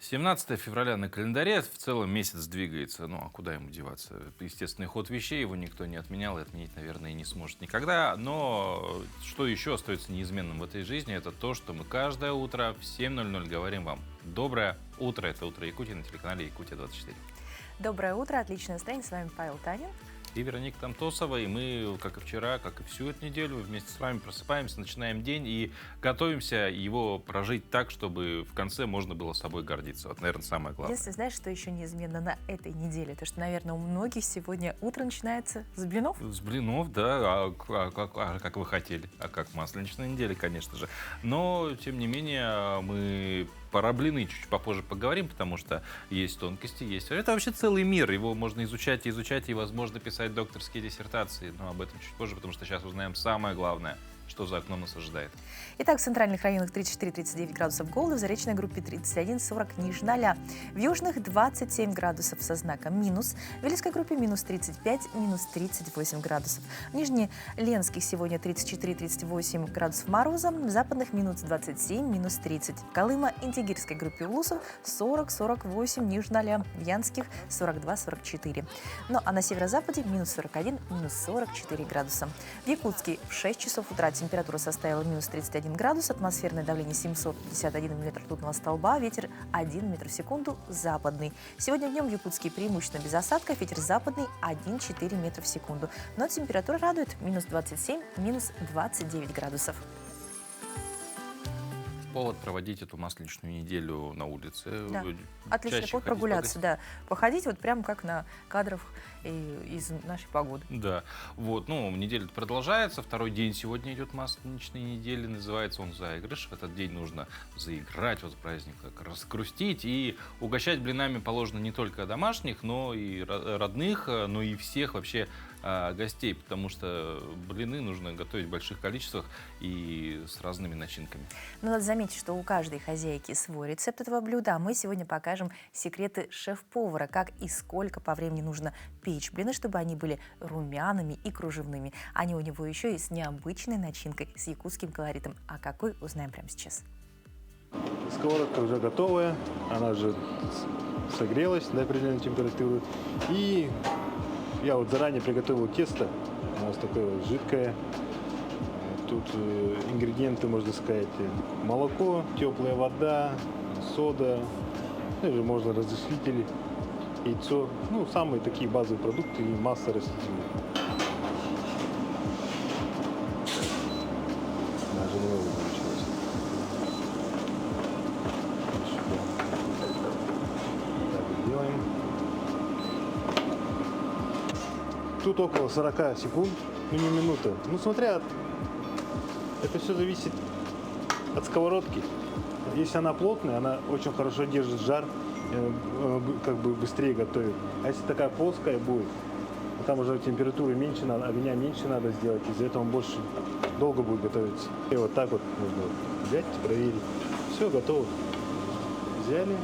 17 февраля на календаре, в целом месяц двигается. Ну, а куда ему деваться? Это естественный ход вещей, его никто не отменял и отменить, наверное, и не сможет никогда. Но что еще остается неизменным в этой жизни, это то, что мы каждое утро в 7:00 говорим вам «Доброе утро». Это «Утро Якутии» на телеканале «Якутия-24». Доброе утро, отличное настроение. С вами Павел Танин. И Вероника Томтосова, и мы, как и вчера, как и всю эту неделю, вместе с вами просыпаемся, начинаем день и готовимся его прожить так, чтобы в конце можно было собой гордиться. Вот, наверное, самое главное. Если знаешь, что еще неизменно на этой неделе, то что, наверное, у многих сегодня утро начинается с блинов. С блинов, да, как вы хотели, а как масленичная неделя, конечно же. Но, тем не менее, мы про блины чуть попозже поговорим, потому что есть тонкости, есть... Это вообще целый мир, его можно изучать и, возможно, писать докторские диссертации, но об этом чуть позже, потому что сейчас узнаем самое главное, что за окном нас ожидает. Итак, в центральных районах 34-39 градусов голода, в заречной группе 31-40 ниже 0. В южных 27 градусов со знаком минус, в Вельской группе минус 35, минус 38 градусов. В Нижнеленских сегодня 34-38 градусов мороза, в западных минус 27, минус 30. В Колыма-Интегирской группе Улусов 40-48 ниже 0, в Янских 42-44. Ну а на северо-западе минус 41, минус 44 градуса. В Якутске в 6 часов утра температура составила минус 31 градус, атмосферное давление 751 мм ртутного столба, ветер 1 метр в секунду, западный. Сегодня днем в Якутске преимущественно без осадков, ветер западный 1,4 метра в секунду. Но температура радует минус 27, минус 29 градусов. Повод проводить эту масленичную неделю на улице. Да. Отличный повод прогуляться, да. Походить вот прямо как на кадрах из нашей погоды. Да. Вот, ну, неделя продолжается. Второй день сегодня идет масленичной недели. Называется он «Заигрыш». В этот день нужно заиграть, вот праздник как раскрустить. И угощать блинами положено не только домашних, но и родных, но и всех вообще гостей, потому что блины нужно готовить в больших количествах и с разными начинками. Но надо заметить, что у каждой хозяйки свой рецепт этого блюда. Мы сегодня покажем секреты шеф-повара, как и сколько по времени нужно печь блины, чтобы они были румяными и кружевными. Они у него еще и с необычной начинкой, с якутским колоритом. А какой, узнаем прямо сейчас. Сковородка уже готовая, она уже согрелась до определенной температуры. И я вот заранее приготовил тесто, у нас такое вот жидкое. Тут ингредиенты, можно сказать, молоко, теплая вода, сода, даже можно разрыхлители, яйцо. Ну, самые такие базовые продукты и масса растительных. Даже много получилось. Так, делаем. Тут около 40 секунд, ну не минута. Ну, смотря, это все зависит от сковородки. Если она плотная, она очень хорошо держит жар, как бы быстрее готовит. А если такая плоская будет, там уже температуры меньше надо, огня меньше надо сделать, из-за этого он больше долго будет готовиться. И вот так вот можно взять, проверить. Все, готово. Взяли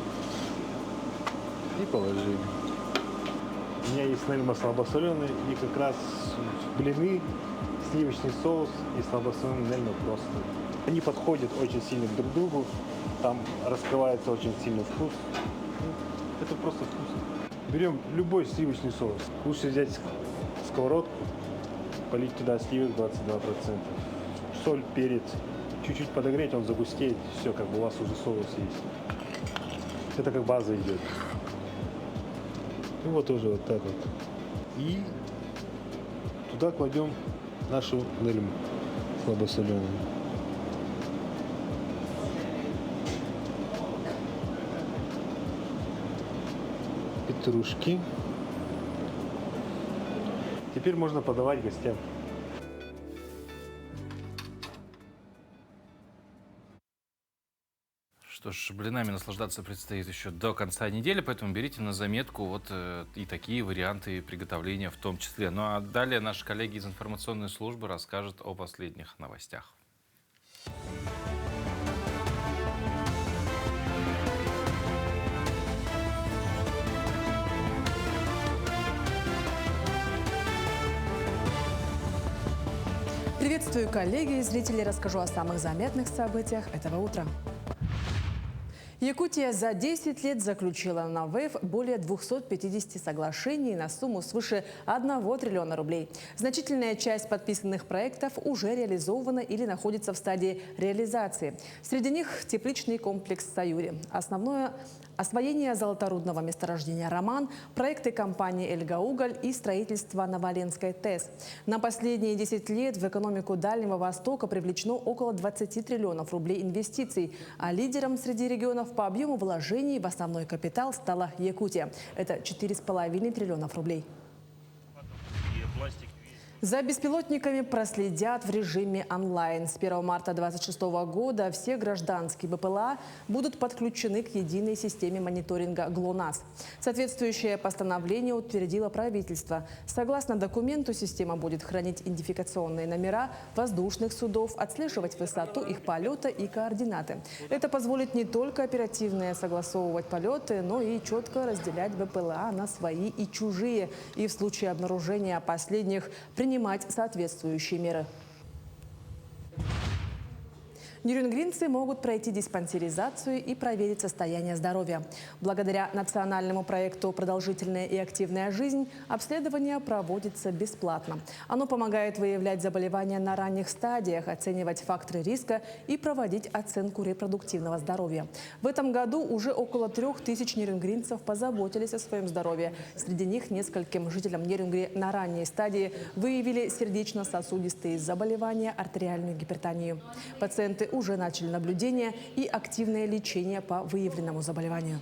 и положили. У меня есть, наверное, слабосоленый и как раз блины, сливочный соус и слабосоленый, наверное, просто. Они подходят очень сильно друг к другу, там раскрывается очень сильный вкус. Это просто вкусно. Берем любой сливочный соус. Лучше взять сковородку, полить туда сливок 22%. Соль, перец, чуть-чуть подогреть, он загустеет. Все, как бы у вас уже соус есть. Это как база идет. И вот уже вот так вот. И туда кладем нашу нельму слабосоленую. Петрушки. Теперь можно подавать гостям. Что ж, блинами наслаждаться предстоит еще до конца недели, поэтому берите на заметку вот и такие варианты приготовления в том числе. Ну а далее наши коллеги из информационной службы расскажут о последних новостях. Приветствую, коллеги и зрители. Расскажу о самых заметных событиях этого утра. Якутия за 10 лет заключила на ВЭФ более 250 соглашений на сумму свыше 1 триллиона рублей. Значительная часть подписанных проектов уже реализована или находится в стадии реализации. Среди них тепличный комплекс в Саюре. Основное освоение золоторудного месторождения «Роман», проекты компании «Эльгауголь» и строительство Новоленской ТЭС. На последние 10 лет в экономику Дальнего Востока привлечено около 20 триллионов рублей инвестиций, а лидером среди регионов по объему вложений в основной капитал стала Якутия. Это 4,5 триллионов рублей. За беспилотниками проследят в режиме онлайн. С 1 марта 2026 года все гражданские БПЛА будут подключены к единой системе мониторинга ГЛОНАСС. Соответствующее постановление утвердило правительство. Согласно документу, система будет хранить идентификационные номера воздушных судов, отслеживать высоту их полета и координаты. Это позволит не только оперативно согласовывать полеты, но и четко разделять БПЛА на свои и чужие. И в случае обнаружения последних принимать соответствующие меры. Нюрнбергинцы могут пройти диспансеризацию и проверить состояние здоровья. Благодаря национальному проекту «Продолжительная и активная жизнь» обследование проводится бесплатно. Оно помогает выявлять заболевания на ранних стадиях, оценивать факторы риска и проводить оценку репродуктивного здоровья. В этом году уже около 3000 нюрнбергинцев позаботились о своем здоровье. Среди них нескольким жителям Нюрнберга на ранней стадии выявили сердечно-сосудистые заболевания, артериальную гипертонию. Пациенты уже начали наблюдение и активное лечение по выявленному заболеванию.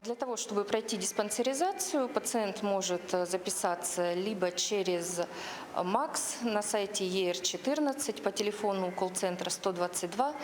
Для того, чтобы пройти диспансеризацию, пациент может записаться либо через МАКС на сайте ЕР-14 по телефону колл-центра 122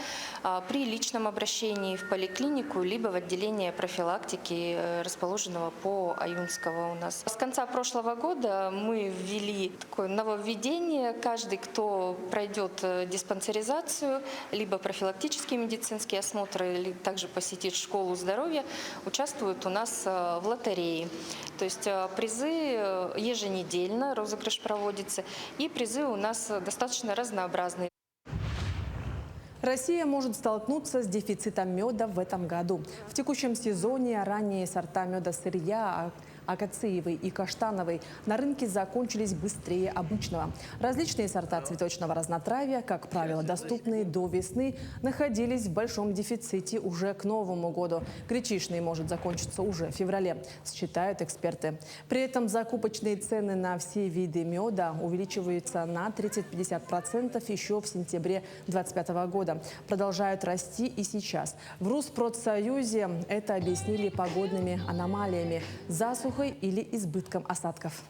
при личном обращении в поликлинику, либо в отделение профилактики, расположенного по Аюнского у нас. С конца прошлого года мы ввели такое нововведение. Каждый, кто пройдет диспансеризацию, либо профилактические медицинские осмотры, или также посетит школу здоровья, участвует у нас в лотерее. То есть призы еженедельно, розыгрыш проводится, и призы у нас достаточно разнообразные. Россия может столкнуться с дефицитом меда в этом году. В текущем сезоне ранние сорта меда сырья, акациевый и каштановый, на рынке закончились быстрее обычного. Различные сорта цветочного разнотравья, как правило, доступные до весны, находились в большом дефиците уже к Новому году. Гречишный может закончиться уже в феврале, считают эксперты. При этом закупочные цены на все виды меда увеличиваются на 30-50% еще в сентябре 2025 года. Продолжают расти и сейчас. В Руспродсоюзе это объяснили погодными аномалиями, засухой или избытком осадков.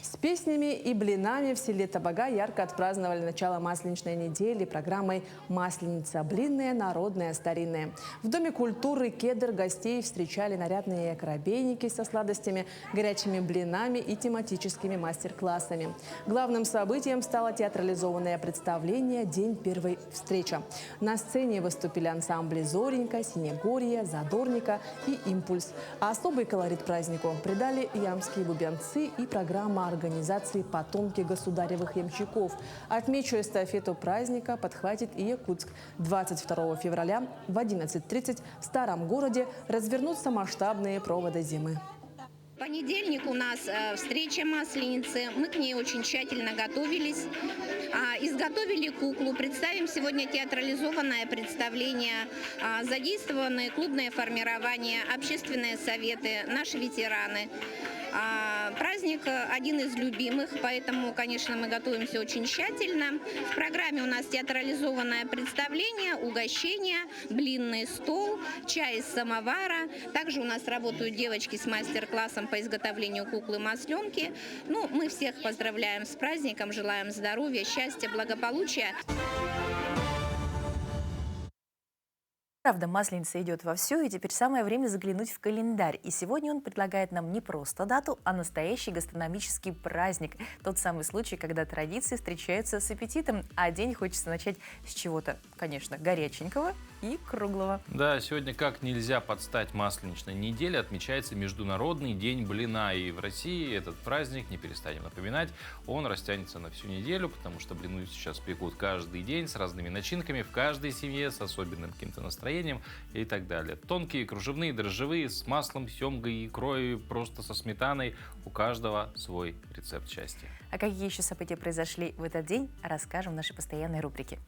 С песнями и блинами в селе Табага ярко отпраздновали начало масленичной недели программой «Масленица. Блинная, народная, старинная». В Доме культуры «Кедр» гостей встречали нарядные коробейники со сладостями, горячими блинами и тематическими мастер-классами. Главным событием стало театрализованное представление «День первой встречи». На сцене выступили ансамбли «Зоренька», «Синегорье», «Задорника» и «Импульс». А особый колорит празднику придали ямские бубенцы и программа организации «Потомки государевых ямщиков». Отмечу, эстафету праздника подхватит и Якутск. 22 февраля в 11:30 в Старом городе развернутся масштабные проводы зимы. В понедельник у нас встреча Масленицы. Мы к ней очень тщательно готовились. Изготовили куклу. Представим сегодня театрализованное представление. Задействованы клубное формирование, общественные советы, наши ветераны. Праздник один из любимых, поэтому, конечно, мы готовимся очень тщательно. В программе у нас театрализованное представление, угощение, блинный стол, чай из самовара. Также у нас работают девочки с мастер-классом по изготовлению куклы-масленки. Ну, мы всех поздравляем с праздником, желаем здоровья, счастья, благополучия. Правда, Масленица идет вовсю, и теперь самое время заглянуть в календарь. И сегодня он предлагает нам не просто дату, а настоящий гастрономический праздник. Тот самый случай, когда традиции встречаются с аппетитом, а день хочется начать с чего-то, конечно, горяченького и круглого. Да, сегодня как нельзя под стать масленичной неделе отмечается Международный день блина. И в России этот праздник, не перестанем напоминать, он растянется на всю неделю, потому что блины сейчас пекут каждый день с разными начинками, в каждой семье, с особенным каким-то настроением и так далее. Тонкие, кружевные, дрожжевые, с маслом, семгой, икрой, просто со сметаной. У каждого свой рецепт счастья. А какие еще события произошли в этот день, расскажем в нашей постоянной рубрике.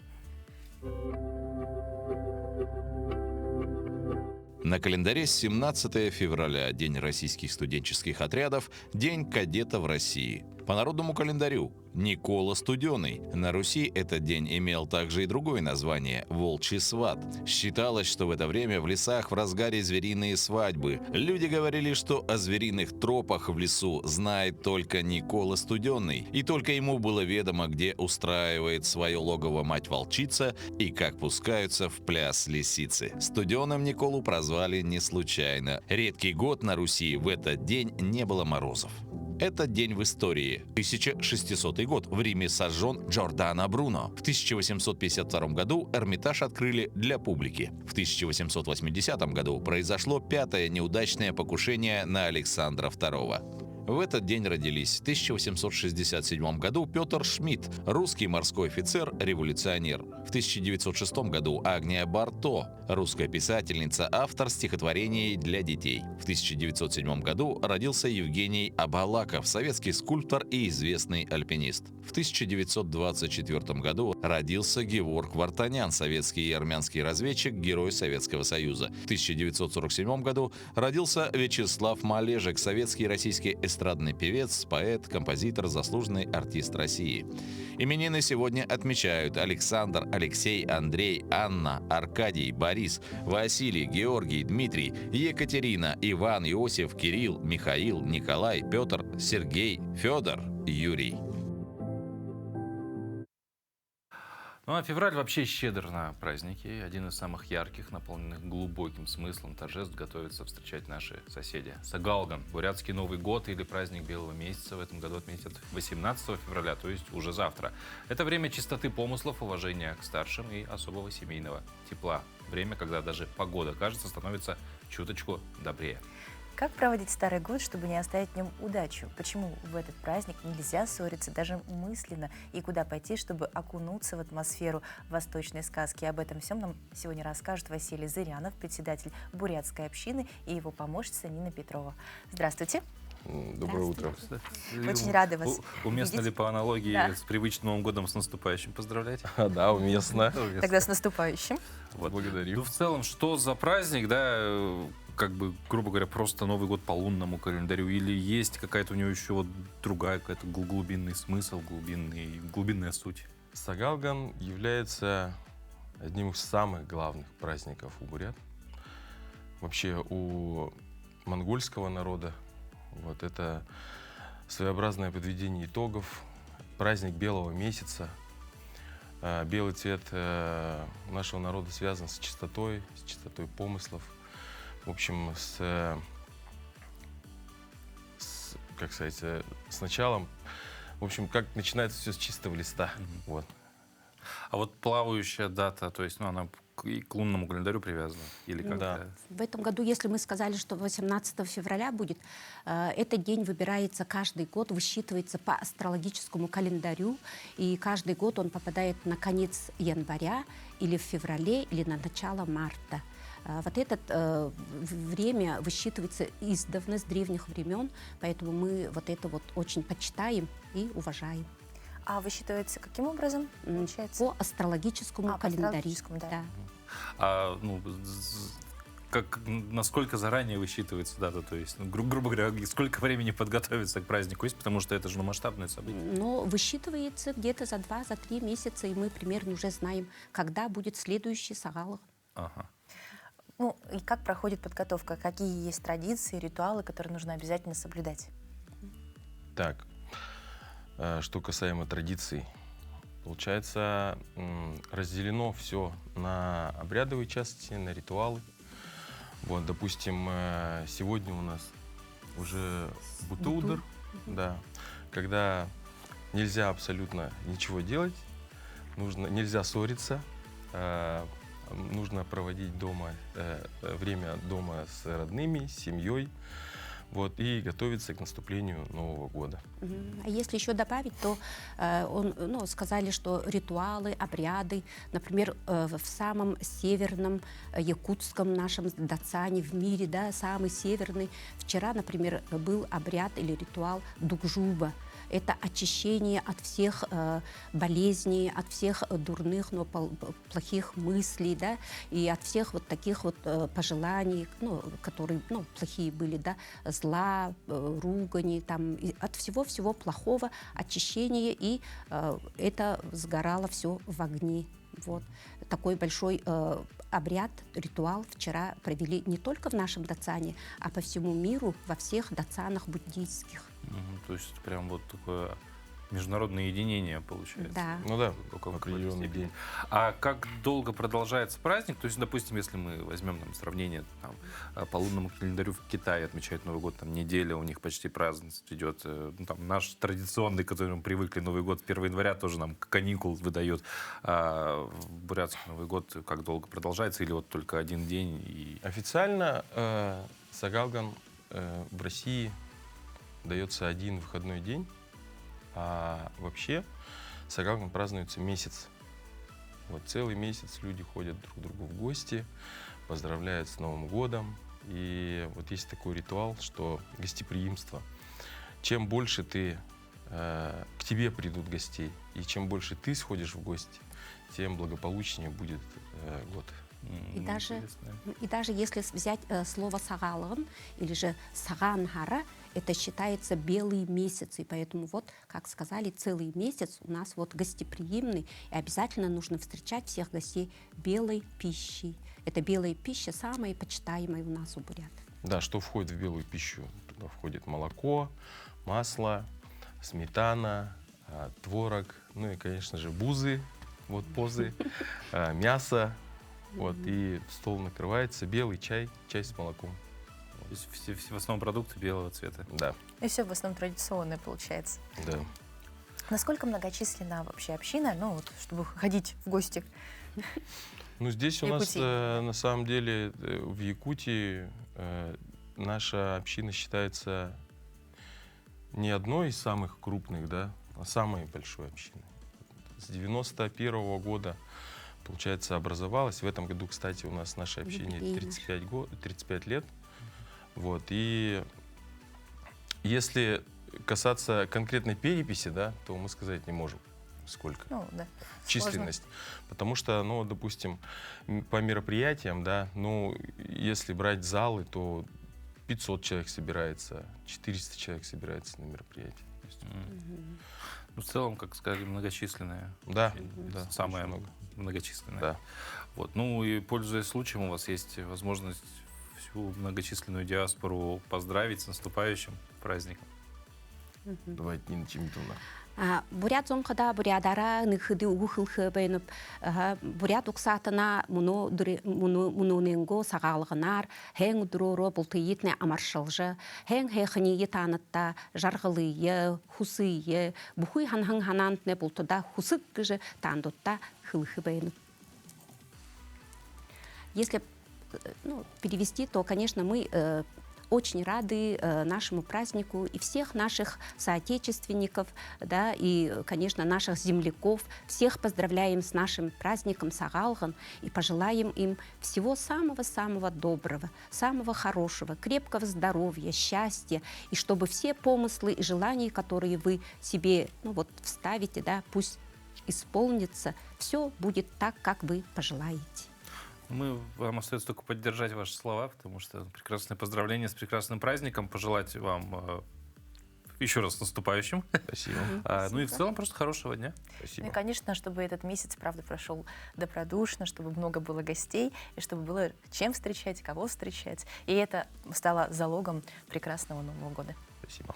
На календаре 17 февраля, День российских студенческих отрядов, День кадета в России. По народному календарю Никола Студеный. На Руси этот день имел также и другое название – Волчий сват. Считалось, что в это время в лесах в разгаре звериные свадьбы. Люди говорили, что о звериных тропах в лесу знает только Никола Студеный, и только ему было ведомо, где устраивает свое логово мать-волчица и как пускаются в пляс лисицы. Студеным Николу прозвали не случайно. Редкий год на Руси в этот день не было морозов. Этот день в истории. 1600 год. В Риме сожжен Джордано Бруно. В 1852 году Эрмитаж открыли для публики. В 1880 году произошло пятое неудачное покушение на Александра II. В этот день родились в 1867 году Петр Шмидт, русский морской офицер, революционер. В 1906 году Агния Барто, русская писательница, автор стихотворений для детей. В 1907 году родился Евгений Абалаков, советский скульптор и известный альпинист. В 1924 году родился Геворг Вартанян, советский и армянский разведчик, герой Советского Союза. В 1947 году родился Вячеслав Малежик, советский и российский эстрадный певец, поэт, композитор, заслуженный артист России. Именины сегодня отмечают Александр, Алексей, Андрей, Анна, Аркадий, Борис, Василий, Георгий, Дмитрий, Екатерина, Иван, Иосиф, Кирилл, Михаил, Николай, Петр, Сергей, Федор, Юрий. Ну а февраль вообще щедр на праздники. Один из самых ярких, наполненных глубоким смыслом торжеств готовятся встречать наши соседи. Сагалган, бурятский Новый год или праздник Белого месяца в этом году отметят 18 февраля, то есть уже завтра. Это время чистоты помыслов, уважения к старшим и особого семейного тепла. Время, когда даже погода, кажется, становится чуточку добрее. Как проводить старый год, чтобы не оставить в нем удачу? Почему в этот праздник нельзя ссориться даже мысленно? И куда пойти, чтобы окунуться в атмосферу восточной сказки? Об этом всем нам сегодня расскажет Василий Зырянов, председатель бурятской общины, и его помощница Нина Петрова. Здравствуйте. Доброе утро. Очень рада вас Уместно видеть. ли по аналогии Да. с привычным Новым годом с наступающим поздравлять? Да, уместно. Тогда с наступающим. Вот. Благодарю. Ну, в целом, что за праздник, да, как бы, грубо говоря, просто Новый год по лунному календарю, или есть какая-то у него еще вот другая какая-то глубинный смысл, глубинная суть? Сагалган является одним из самых главных праздников у бурят. Вообще у монгольского народа вот это своеобразное подведение итогов, праздник белого месяца. Белый цвет нашего народа связан с чистотой помыслов. В общем, как сказать, с началом, в общем, как начинается все с чистого листа. Вот. А вот плавающая дата, то есть, ну, она и к лунному календарю привязана? Или как-то? Да. В этом году, если мы сказали, что 18 февраля будет, этот день выбирается каждый год, высчитывается по астрологическому календарю, и каждый год он попадает на конец января, или в феврале, или на начало марта. Вот это время высчитывается издавна, с древних времен, поэтому мы вот это вот очень почитаем и уважаем. А высчитывается каким образом? Получается? По астрологическому по календарю. астрологическому, да. А, ну, насколько заранее высчитывается дата? То есть, ну, грубо говоря, сколько времени подготовиться к празднику есть? Потому что это же масштабное событие. Но высчитывается где-то за 2-3 месяца, и мы примерно уже знаем, когда будет следующий Сагалган. Ага. Ну, и как проходит подготовка? Какие есть традиции, ритуалы, которые нужно обязательно соблюдать? Так, что касаемо традиций, получается, разделено все на обрядовые части, на ритуалы. Вот, допустим, сегодня у нас уже бутудр, да, когда нельзя абсолютно ничего делать, нельзя ссориться, нужно проводить дома, время дома с родными, с семьей, вот, и готовиться к наступлению Нового года. А если еще добавить, то сказали, что ритуалы, обряды, например, в самом северном якутском нашем Дацане в мире, да, самый северный, вчера, например, был обряд или ритуал Дугжуба. Это очищение от всех болезней, от всех дурных, но плохих мыслей, да, и от всех вот таких вот пожеланий, которые, плохие были, да, зла, ругани, там, от всего-всего плохого очищения, и это сгорало все в огне. Вот. Такой большой обряд, ритуал вчера провели не только в нашем Дацане, а по всему миру, во всех дацанах буддийских. То есть прям вот такое международное единение получается. Да. Ну да, в определенный день. А как долго продолжается праздник? То есть, допустим, если мы возьмем сравнение, по лунному календарю в Китае отмечают Новый год, там неделя у них почти празднество идет. Наш традиционный, к которому привыкли, Новый год 1 января тоже нам каникул выдает. А в бурятский Новый год как долго продолжается? Или вот только один день? И... Официально Сагалган в России дается один выходной день, а вообще Сагалган празднуется месяц. Вот целый месяц люди ходят друг к другу в гости, поздравляют с Новым годом. И вот есть такой ритуал, что гостеприимство. Чем больше к тебе придут гостей, и чем больше ты сходишь в гости, тем благополучнее будет год. И даже если взять слово «сагалган» или же «саганхара», это считается белый месяц. И поэтому, вот, как сказали, целый месяц у нас вот гостеприимный. И обязательно нужно встречать всех гостей белой пищей. Это белая пища самая почитаемая у нас у бурят. Да, что входит в белую пищу? Туда входит молоко, масло, сметана, творог, ну и, конечно же, бузы, вот позы, мясо. Вот, и стол накрывается, белый чай, чай с молоком. То есть все в основном продукты белого цвета. Да. И все в основном традиционное получается. Да. Насколько многочисленна вообще община, чтобы ходить в гости? Ну, здесь у нас, на самом деле, в Якутии наша община считается не одной из самых крупных, да, а самой большой общиной. С 91-го года, получается, образовалась. В этом году, кстати, у нас нашей общине 35 лет. Вот. И если касаться конкретной переписи, да, то мы сказать не можем, сколько. Численность. Сложно. Потому что, допустим, по мероприятиям, да, если брать залы, то 500 человек собирается, 400 человек собирается на мероприятии. В целом, как сказали, многочисленная. Да, самая многочисленная. Да. Вот. И пользуясь случаем, у вас есть возможность всю многочисленную диаспору поздравить с наступающим праздником. Давайте, Нина Чемитовна. Бурят зонқада бурядара нөхіді ұғылқы бәйініп, бурят ұқсатына мұнынғы сағалғынар, хәң дұруыры бұлтыйетіне амаршылжы, хәң хәқінеге танытта жарғылыйы, хусыйы, бұхуй ханантыне бұлтыда хусық күжі тандытта хылқы бәйініп. Если перевести, то, конечно, мы очень рады нашему празднику и всех наших соотечественников, да, и, конечно, наших земляков. Всех поздравляем с нашим праздником Сагалган и пожелаем им всего самого-самого доброго, самого хорошего, крепкого здоровья, счастья, и чтобы все помыслы и желания, которые вы себе вставите, да, пусть исполнятся, все будет так, как вы пожелаете. Вам остается только поддержать ваши слова, потому что прекрасное поздравление с прекрасным праздником, пожелать вам еще раз с наступающим. Спасибо. И в целом просто хорошего дня. Спасибо. И, конечно, чтобы этот месяц, правда, прошел добродушно, чтобы много было гостей, и чтобы было чем встречать, кого встречать. И это стало залогом прекрасного Нового года. Спасибо.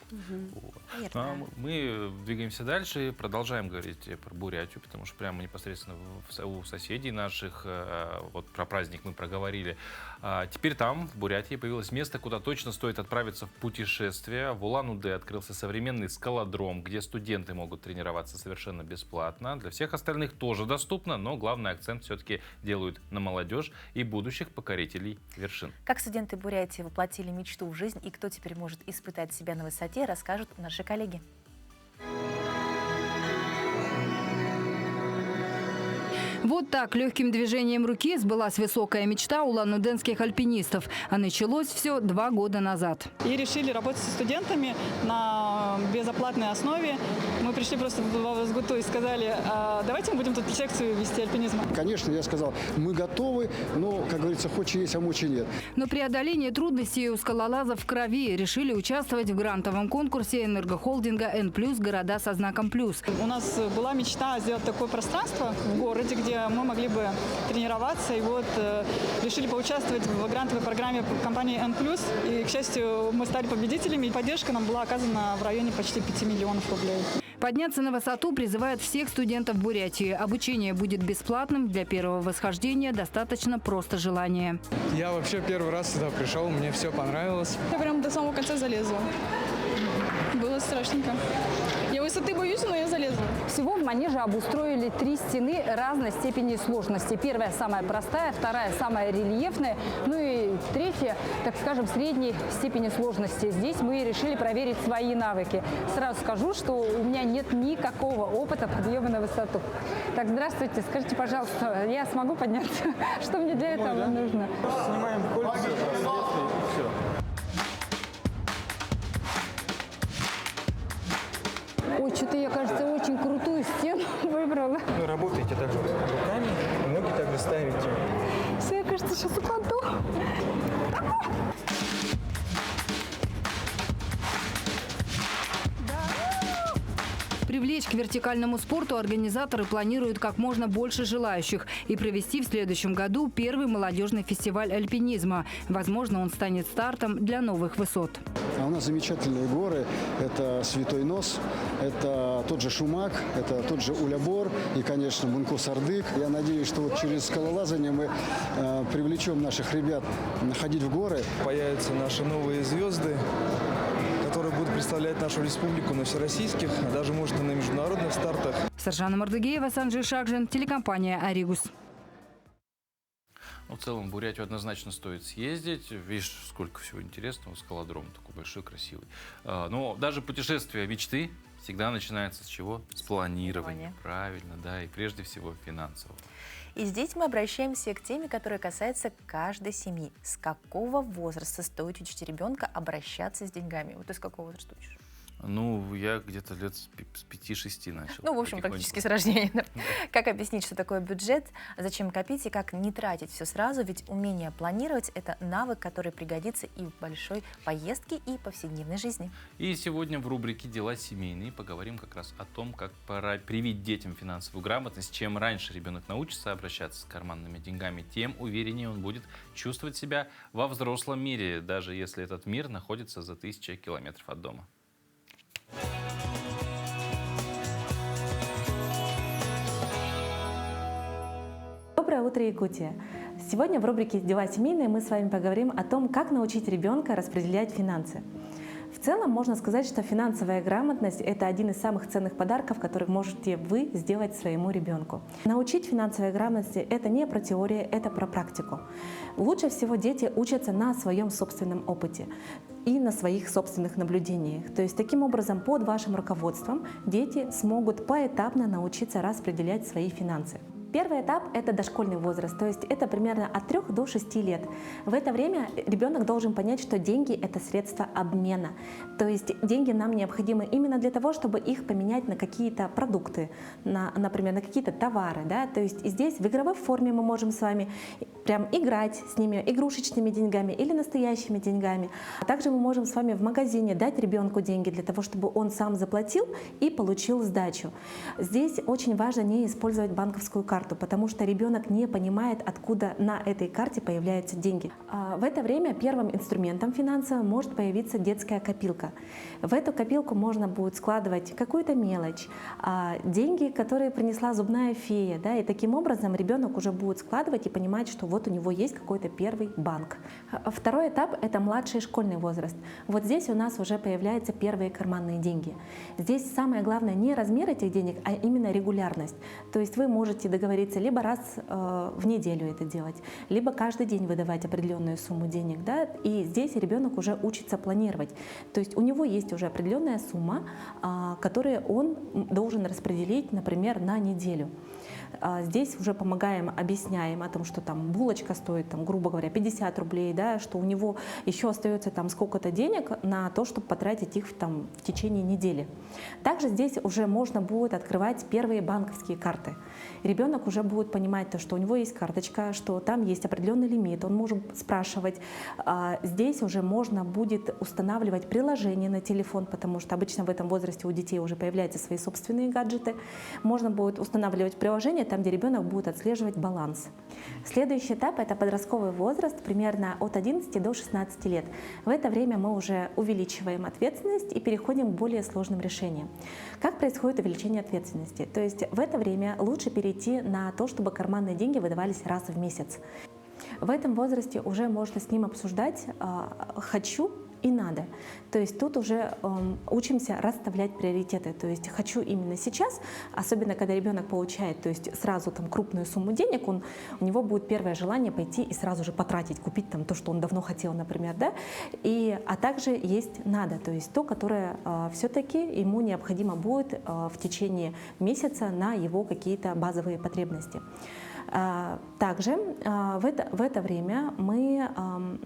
Вот. Верно. Мы двигаемся дальше и продолжаем говорить про Бурятию, потому что прямо непосредственно у соседей наших, вот про праздник мы проговорили. Теперь там, в Бурятии, появилось место, куда точно стоит отправиться в путешествие. В Улан-Удэ открылся современный скалодром, где студенты могут тренироваться совершенно бесплатно. Для всех остальных тоже доступно, но главный акцент все-таки делают на молодежь и будущих покорителей вершин. Как студенты Бурятии воплотили мечту в жизнь и кто теперь может испытать себя на высоте, расскажут наши коллеги. Вот так легким движением руки сбылась высокая мечта улан-удэнских альпинистов. А началось все 2 года назад. И решили работать со студентами на безоплатной основе. Мы пришли просто в СГУТУ и сказали, давайте мы будем тут секцию вести альпинизма. Конечно, я сказал, мы готовы, но, как говорится, хочешь есть, а мочи нет. Но преодоление трудностей у скалолазов в крови. Решили участвовать в грантовом конкурсе энергохолдинга «Н+» города со знаком «плюс». У нас была мечта сделать такое пространство в городе, где мы могли бы тренироваться. И вот решили поучаствовать в грантовой программе компании «Н+». И, к счастью, мы стали победителями. И поддержка нам была оказана в районе почти 5 миллионов рублей. Подняться на высоту призывают всех студентов Бурятии. Обучение будет бесплатным. Для первого восхождения достаточно просто желания. Я вообще первый раз сюда пришел, мне все понравилось. Я прям до самого конца залезла. Было страшненько. Я высоты боюсь, но я залезла. Всего в манеже обустроили 3 стены разной степени сложности. Первая самая простая, вторая самая рельефная, ну и третья, так скажем, средней степени сложности. Здесь мы решили проверить свои навыки. Сразу скажу, что у меня нет никакого опыта подъема на высоту. Так, здравствуйте, скажите, пожалуйста, я смогу подняться? Что мне для этого нужно? Снимаем кольца, браслеты и все. Ой, что-то я, кажется, очень крутую стену выбрала. Вы работаете также руками, ноги также ставите. Все, я, кажется, сейчас упаду. Привлечь к вертикальному спорту организаторы планируют как можно больше желающих и провести в следующем году первый молодежный фестиваль альпинизма. Возможно, он станет стартом для новых высот. А у нас замечательные горы. Это Святой Нос, это тот же Шумак, это тот же Улябор и, конечно, Мунко-Сардык. Я надеюсь, что вот через скалолазание мы привлечем наших ребят ходить в горы. Появятся наши новые звезды, которые будут представлять нашу республику на всероссийских, а даже, может, и на международных стартах. Саржана Мардыгеева, Санджей Шакжин, телекомпания «Аригус». В целом, в Бурятию однозначно стоит съездить. Видишь, сколько всего интересного. Скалодром такой большой, красивый. Но даже путешествие мечты всегда начинается с чего? С планирования. Правильно, да. И прежде всего финансового. И здесь мы обращаемся к теме, которая касается каждой семьи. С какого возраста стоит учить ребенка обращаться с деньгами? Вот ты с какого возраста учишь? Ну, я где-то лет с 5-6 начал. Ну, в общем, практически с рождения. Да? Как объяснить, что такое бюджет, зачем копить и как не тратить все сразу? Ведь умение планировать – это навык, который пригодится и в большой поездке, и повседневной жизни. И сегодня в рубрике «Дела семейные» поговорим как раз о том, как пора привить детям финансовую грамотность. Чем раньше ребенок научится обращаться с карманными деньгами, тем увереннее он будет чувствовать себя во взрослом мире, даже если этот мир находится за 1000 километров от дома. Доброе утро, Якутия! Сегодня в рубрике «Дела семейные» мы с вами поговорим о том, как научить ребенка распределять финансы. В целом можно сказать, что финансовая грамотность – это один из самых ценных подарков, который можете вы сделать своему ребенку. Научить финансовой грамотности – это не про теорию, это про практику. Лучше всего дети учатся на своем собственном опыте и на своих собственных наблюдениях. То есть таким образом под вашим руководством дети смогут поэтапно научиться распределять свои финансы. Первый этап – это дошкольный возраст, то есть это примерно от 3 до 6 лет. В это время ребенок должен понять, что деньги – это средство обмена. То есть деньги нам необходимы именно для того, чтобы их поменять на какие-то продукты, например, на какие-то товары. Да? То есть здесь в игровой форме мы можем с вами прям играть с ними игрушечными деньгами или настоящими деньгами. А также мы можем с вами в магазине дать ребенку деньги для того, чтобы он сам заплатил и получил сдачу. Здесь очень важно не использовать банковскую карту. карту, потому что ребенок не понимает, откуда на этой карте появляются деньги. В это время первым инструментом финансовым может появиться детская копилка. В эту копилку можно будет складывать какую-то мелочь, деньги, которые принесла зубная фея, да, и таким образом ребенок уже будет складывать и понимать, что вот у него есть какой-то первый банк. Второй этап — это младший школьный возраст. Вот здесь у нас уже появляются первые карманные деньги. Здесь самое главное не размер этих денег, а именно регулярность. То есть вы можете договориться либо раз в неделю это делать, либо каждый день выдавать определенную сумму денег, да, и здесь ребенок уже учится планировать. То есть у него есть уже определенная сумма, которую он должен распределить, например, на неделю. Здесь уже помогаем, объясняем о том, что там булочка стоит, там, грубо говоря, 50 рублей, да, что у него еще остается там сколько-то денег на то, чтобы потратить их там, в течение недели. Также здесь уже можно будет открывать первые банковские карты. Ребенок уже будет понимать то, что у него есть карточка, что там есть определенный лимит, он может спрашивать. Здесь уже можно будет устанавливать приложение на телефон, потому что обычно в этом возрасте у детей уже появляются свои собственные гаджеты. Можно будет устанавливать приложение там, где ребенок будет отслеживать баланс. Следующий этап — это подростковый возраст, примерно от 11 до 16 лет. В это время мы уже увеличиваем ответственность и переходим к более сложным решениям. Как происходит увеличение ответственности? То есть в это время лучше перейти на то, чтобы карманные деньги выдавались раз в месяц. В этом возрасте уже можно с ним обсуждать «хочу» и надо. То есть тут уже учимся расставлять приоритеты. То есть хочу именно сейчас, особенно когда ребенок получает, то есть сразу там крупную сумму денег, у него будет первое желание пойти и сразу же потратить, купить там то, что он давно хотел, например, да. А также есть надо, то есть то, которое все-таки ему необходимо будет в течение месяца на его какие-то базовые потребности. Также в это время мы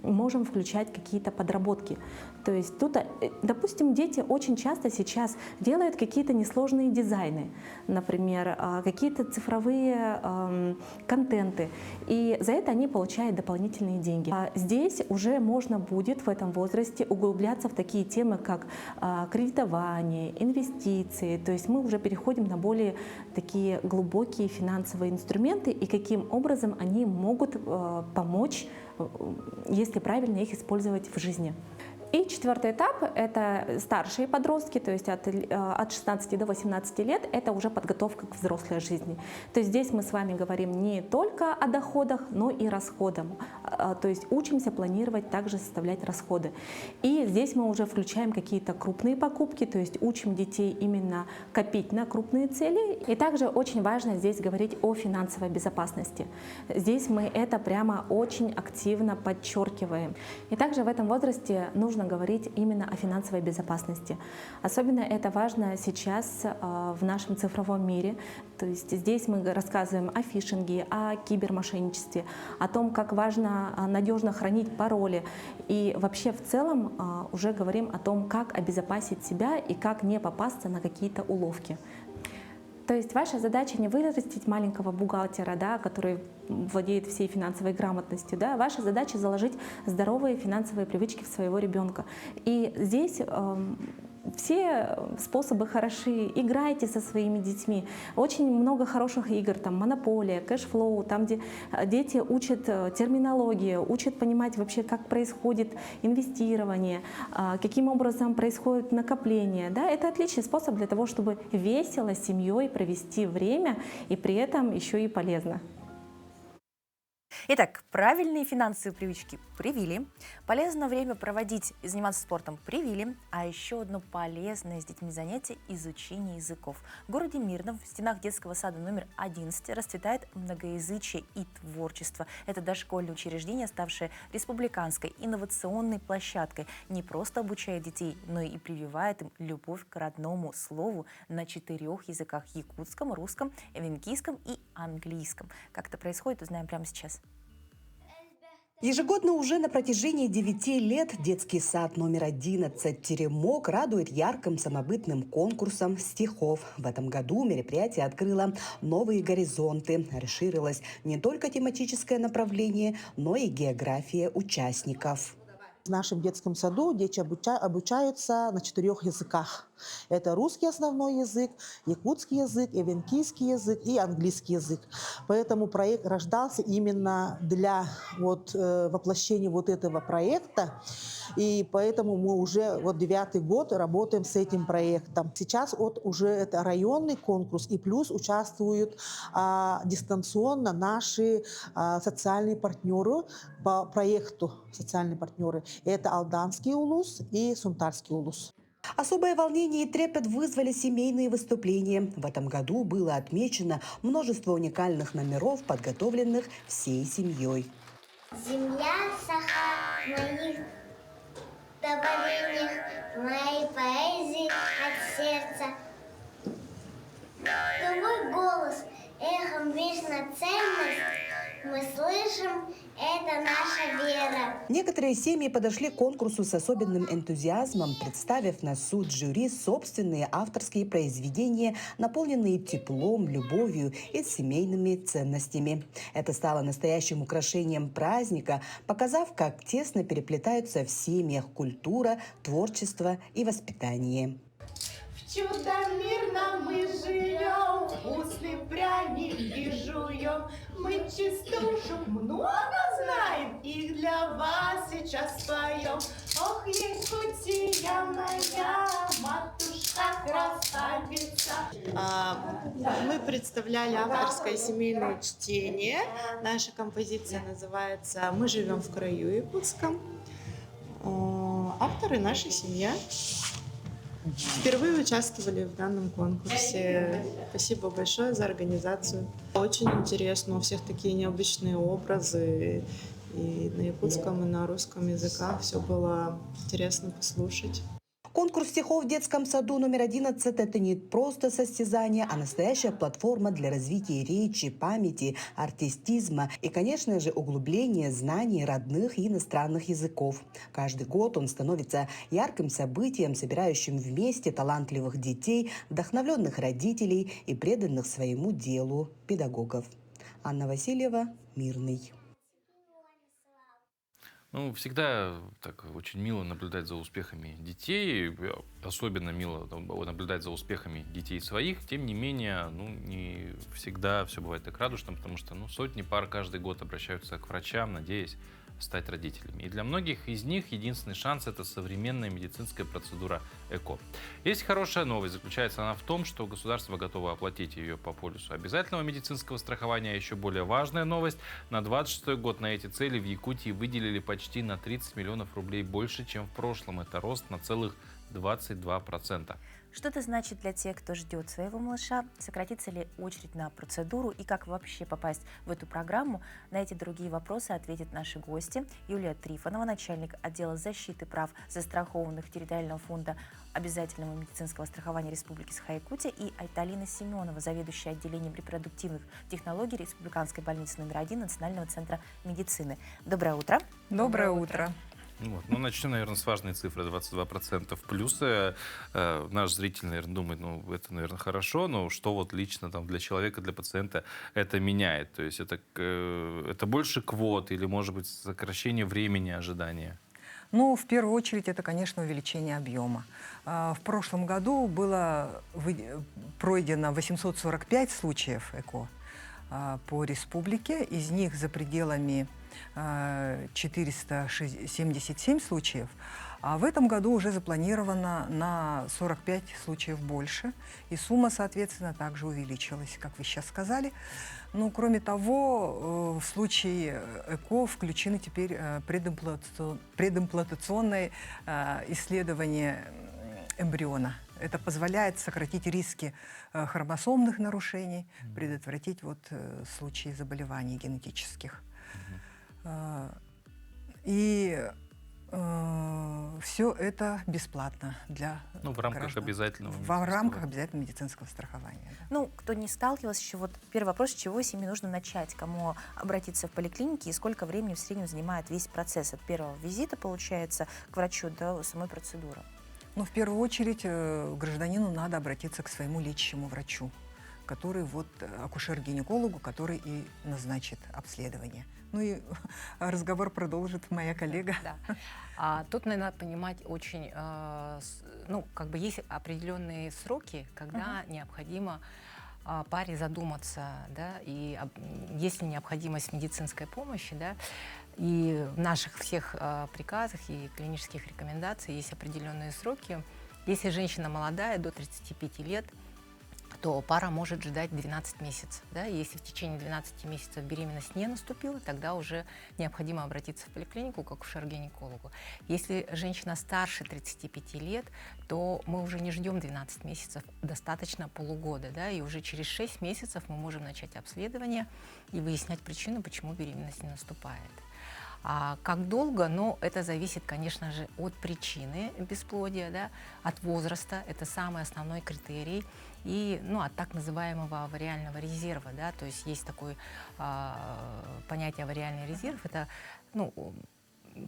можем включать какие-то подработки. То есть тут, допустим, дети очень часто сейчас делают какие-то несложные дизайны, например, какие-то цифровые контенты, и за это они получают дополнительные деньги. Здесь уже можно будет в этом возрасте углубляться в такие темы, как кредитование, инвестиции, то есть мы уже переходим на более такие глубокие финансовые инструменты, и каким образом они могут помочь, если правильно их использовать в жизни. И четвертый этап — это старшие подростки, то есть от 16 до 18 лет, это уже подготовка к взрослой жизни. То есть здесь мы с вами говорим не только о доходах, но и расходах. То есть учимся планировать, также составлять расходы. И здесь мы уже включаем какие-то крупные покупки, то есть учим детей именно копить на крупные цели. И также очень важно здесь говорить о финансовой безопасности. Здесь мы это прямо очень активно подчеркиваем. И также в этом возрасте нужно говорить именно о финансовой безопасности. Особенно это важно сейчас в нашем цифровом мире. То есть здесь мы рассказываем о фишинге, о кибермошенничестве, о том, как важно надежно хранить пароли. И вообще в целом уже говорим о том, как обезопасить себя и как не попасться на какие-то уловки. То есть ваша задача не вырастить маленького бухгалтера, да, который владеет всей финансовой грамотностью. Да. Ваша задача заложить здоровые финансовые привычки в своего ребенка. И здесь все способы хороши. Играйте со своими детьми. Очень много хороших игр, там Монополия, Кэшфлоу, там, где дети учат терминологию, учат понимать вообще, как происходит инвестирование, каким образом происходит накопление. Да? Это отличный способ для того, чтобы весело с семьей провести время и при этом еще и полезно. Итак, правильные финансовые привычки привили, полезное время проводить и заниматься спортом привили, а еще одно полезное с детьми занятие – изучение языков. В городе Мирном в стенах детского сада номер 11 расцветает многоязычие и творчество. Это дошкольное учреждение, ставшее республиканской инновационной площадкой, не просто обучает детей, но и прививает им любовь к родному слову на 4 языках – якутском, русском, эвенкийском и английском. Как это происходит, узнаем прямо сейчас. Ежегодно уже на протяжении 9 лет детский сад номер 11 «Теремок» радует ярким самобытным конкурсом стихов. В этом году мероприятие открыло новые горизонты. Расширилось не только тематическое направление, но и география участников. В нашем детском саду дети обучаются на 4 языках. Это русский основной язык, якутский язык, эвенкийский язык и английский язык. Поэтому проект рождался именно для воплощения этого проекта. И поэтому мы уже 9-й год работаем с этим проектом. Сейчас уже это районный конкурс, и плюс участвуют дистанционно наши социальные партнеры по проекту социальные партнеры. Это Алданский улус и Сунтарский улус. Особое волнение и трепет вызвали семейные выступления. В этом году было отмечено множество уникальных номеров, подготовленных всей семьей. Земля, сахар, моих добавлениях, моей поэзии от сердца. Твой голос, эхом вечно ценность, мы слышим, это наша вера. Некоторые семьи подошли к конкурсу с особенным энтузиазмом, представив на суд жюри собственные авторские произведения, наполненные теплом, любовью и семейными ценностями. Это стало настоящим украшением праздника, показав, как тесно переплетаются в семьях культура, творчество и воспитание. В чудном мирном мы живем, вкусный пряники жуем. Мы частушек много знаем, и для вас сейчас споем. Ох, Якутия моя, матушка красавица. Мы представляли авторское семейное чтение. Наша композиция называется «Мы живем в краю якутском». Авторы — наша семья. Впервые участвовали в данном конкурсе. Спасибо большое за организацию. Очень интересно, у всех такие необычные образы. И на якутском, и на русском языках все было интересно послушать. Конкурс стихов в детском саду номер 11 – это не просто состязание, а настоящая платформа для развития речи, памяти, артистизма и, конечно же, углубления знаний родных и иностранных языков. Каждый год он становится ярким событием, собирающим вместе талантливых детей, вдохновленных родителей и преданных своему делу педагогов. Анна Васильева, Мирный. Всегда так очень мило наблюдать за успехами детей, особенно мило наблюдать за успехами детей своих. Тем не менее, не всегда все бывает так радужно, потому что сотни пар каждый год обращаются к врачам, надеясь стать родителями. И для многих из них единственный шанс – это современная медицинская процедура ЭКО. Есть хорошая новость. Заключается она в том, что государство готово оплатить ее по полису обязательного медицинского страхования. А еще более важная новость – на 2026 год на эти цели в Якутии выделили почти на 30 миллионов рублей больше, чем в прошлом. Это рост на целых 22%. Что это значит для тех, кто ждет своего малыша? Сократится ли очередь на процедуру? И как вообще попасть в эту программу? На эти другие вопросы ответят наши гости. Юлия Трифонова, начальник отдела защиты прав застрахованных территориального фонда обязательного медицинского страхования Республики Саха-Якутия, и Айталина Семенова, заведующая отделением репродуктивных технологий Республиканской больницы номер 1 Национального центра медицины. Доброе утро. Доброе утро. Начнем, наверное, с важной цифры 22%. Плюс наш зритель, наверное, думает, это, наверное, хорошо, но что лично для человека, для пациента это меняет? То есть это больше квот или, может быть, сокращение времени ожидания? В первую очередь, это, конечно, увеличение объема. В прошлом году было пройдено 845 случаев ЭКО по республике. Из них за пределами 477 случаев, а в этом году уже запланировано на 45 случаев больше, и сумма, соответственно, также увеличилась, как вы сейчас сказали. Кроме того, в случае ЭКО включены теперь предимплантационные исследования эмбриона. Это позволяет сократить риски хромосомных нарушений, предотвратить случаи заболеваний генетических. И все это бесплатно для в рамках обязательного медицинского страхования. Кто не сталкивался еще, первый вопрос, с чего семье нужно начать, кому обратиться в поликлинике и сколько времени в среднем занимает весь процесс от первого визита, получается, к врачу до самой процедуры? В первую очередь гражданину надо обратиться к своему лечащему врачу. который вот акушер-гинекологу, который и назначит обследование. Ну и разговор продолжит моя коллега. Да. Тут надо понимать очень, ну, как бы есть определенные сроки, когда необходимо паре задуматься, да, и есть ли необходимость медицинской помощи, да, и в наших всех приказах и клинических рекомендациях есть определенные сроки. Если женщина молодая, до 35 лет, то пара может ждать 12 месяцев. Да? Если в течение 12 месяцев беременность не наступила, тогда уже необходимо обратиться в поликлинику к акушер-гинекологу. Если женщина старше 35 лет, то мы уже не ждем 12 месяцев, достаточно полугода. Да? И уже через 6 месяцев мы можем начать обследование и выяснять причину, почему беременность не наступает. А как долго? Ну, это зависит, конечно же, от причины бесплодия, да, от возраста, это самый основной критерий, и, ну, от так называемого авариального резерва, да, то есть есть такое понятие авариальный резерв, это, ну,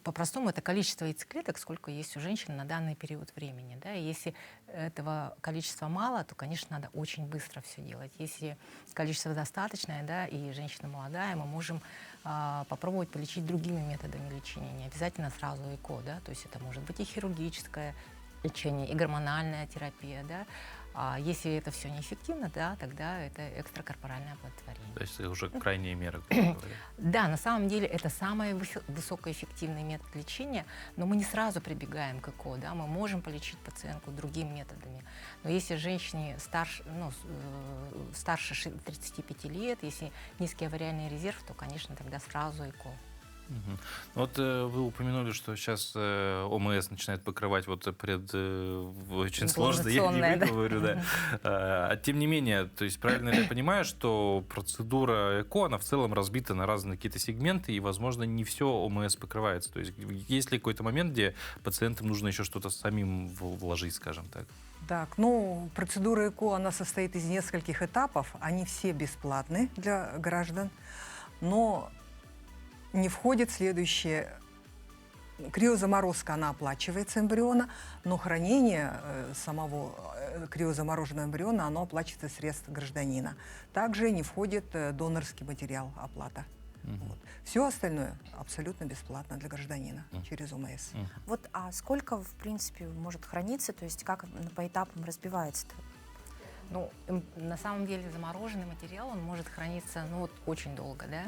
по-простому, это количество яйцеклеток, сколько есть у женщин на данный период времени. Да? И если этого количества мало, то, конечно, надо очень быстро все делать. Если количество достаточное, да, и женщина молодая, мы можем попробовать полечить другими методами лечения. Не обязательно сразу ЭКО, да? То есть это может быть и хирургическое лечение, и гормональная терапия. Да? А если это все неэффективно, да, тогда это экстракорпоральное оплодотворение. То есть это уже крайние меры. Да, на самом деле это самый высокоэффективный метод лечения, но мы не сразу прибегаем к ЭКО, да, мы можем полечить пациентку другими методами. Но если женщине старше 35 лет, если низкий авариальный резерв, то, конечно, тогда сразу ЭКО. Вот вы упомянули, что сейчас ОМС начинает покрывать вот очень сложно, я не выговорю, да. Тем не менее, то есть правильно ли я понимаю, что процедура ЭКО, она в целом разбита на разные какие-то сегменты, и, возможно, не все ОМС покрывается. То есть есть ли какой-то момент, где пациентам нужно еще что-то самим вложить, скажем так? Так, ну, процедура ЭКО, она состоит из нескольких этапов, они все бесплатны для граждан, но не входит следующее. Криозаморозка, она оплачивается эмбриона, но хранение самого криозамороженного эмбриона, оно оплачивается средств гражданина. Также не входит донорский материал, оплата. Вот. Все остальное абсолютно бесплатно для гражданина через ОМС. Вот, а сколько, в принципе, может храниться, то есть как по этапам разбивается-то? Ну, на самом деле замороженный материал, он может храниться, ну, вот, очень долго, да?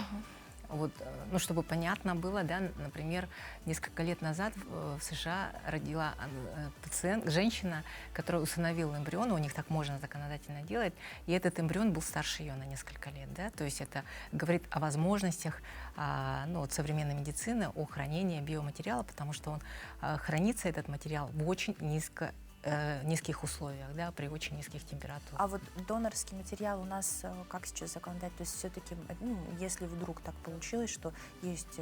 Вот, ну, чтобы понятно было, да, например, несколько лет назад в США родила женщина, которая усыновила эмбрион, у них так можно законодательно делать, и этот эмбрион был старше ее на несколько лет, да, то есть это говорит о возможностях ну, вот современной медицины, о хранении биоматериала, потому что он хранится, этот материал, в очень низких условиях, да, при очень низких температурах. А вот донорский материал у нас как сейчас законодательно? То есть все-таки, ну, если вдруг так получилось, что есть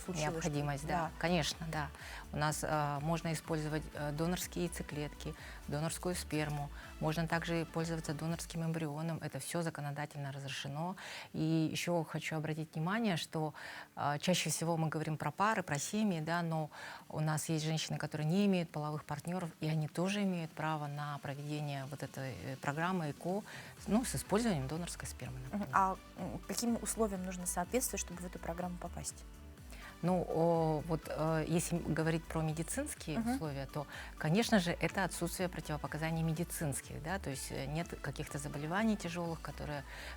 необходимость, что, да, конечно, да. У нас можно использовать донорские яйцеклетки, донорскую сперму, можно также пользоваться донорским эмбрионом, это все законодательно разрешено. И еще хочу обратить внимание, что чаще всего мы говорим про пары, про семьи, да, но у нас есть женщины, которые не имеют половых партнеров, и они тоже имеют право на проведение вот этой программы ЭКО, ну, с использованием донорской спермы. А каким условиям нужно соответствовать, чтобы в эту программу попасть? Ну, вот если говорить про медицинские условия, то, конечно же, это отсутствие противопоказаний медицинских, да, то есть нет каких-то заболеваний тяжелых,